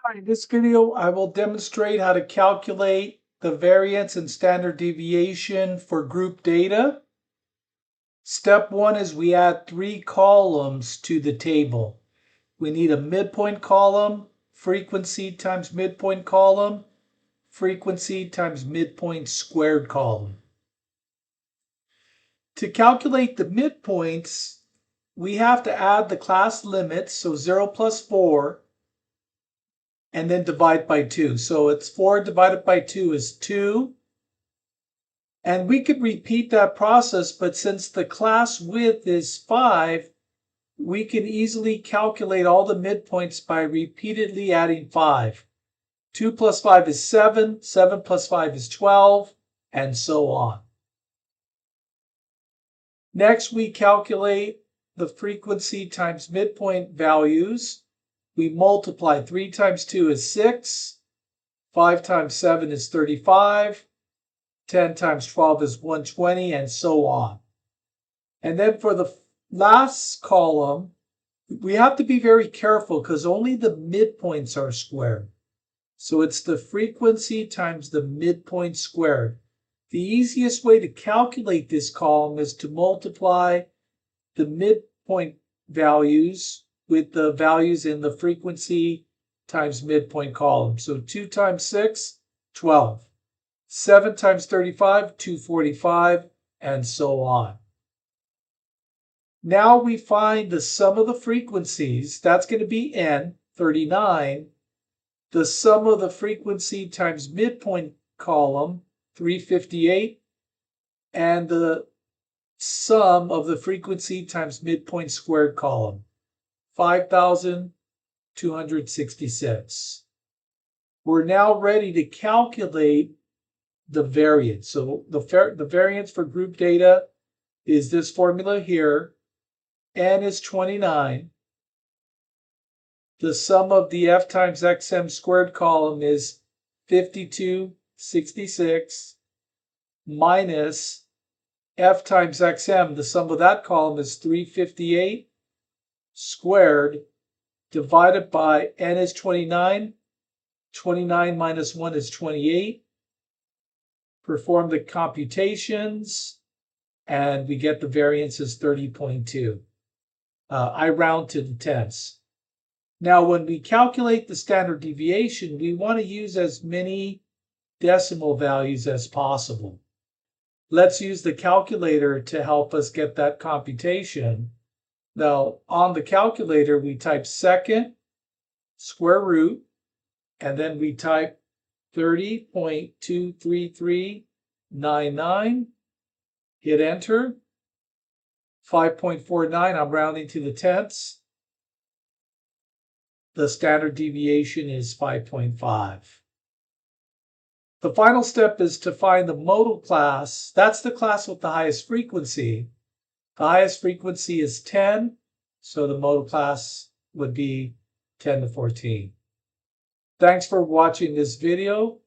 Hi, in this video, I will demonstrate how to calculate the variance and standard deviation for group data. Step one is we add 3 columns to the table. We need a midpoint column, frequency times midpoint column, frequency times midpoint squared column. To calculate the midpoints, we have to add the class limits, so 0 plus 4, and then divide by 2. So it's 4 divided by 2 is 2. And we could repeat that process, but since the class width is 5, we can easily calculate all the midpoints by repeatedly adding 5. 2 plus 5 is 7, 7 plus 5 is 12, and so on. Next, we calculate the frequency times midpoint values. We multiply. 3 times 2 is 6, 5 times 7 is 35, 10 times 12 is 120, and so on. And then for the last column, we have to be very careful because only the midpoints are squared. So it's the frequency times the midpoint squared. The easiest way to calculate this column is to multiply the midpoint values with the values in the frequency times midpoint column. So 2 times 6, 12. 7 times 35, 245, and so on. Now we find the sum of the frequencies. That's going to be n, 39. The sum of the frequency times midpoint column, 358. And the sum of the frequency times midpoint squared column, 5,266. We're now ready to calculate the variance. So the variance for group data is this formula here. N is 29. The sum of the F times XM squared column is 5266 minus F times XM. The sum of that column is 358 squared divided by N is 29. 29 minus 1 is 28. Perform the computations, and we get the variance is 30.2. I round to the tenths. Now, when we calculate the standard deviation, we want to use as many decimal values as possible. Let's use the calculator to help us get that computation. Now, on the calculator, we type second square root, and then we type 30.23399. Hit enter. 5.49, I'm rounding to the tenths. The standard deviation is 5.5. The final step is to find the modal class. That's the class with the highest frequency. The highest frequency is 10, so the modal class would be 10 to 14. Thanks for watching this video.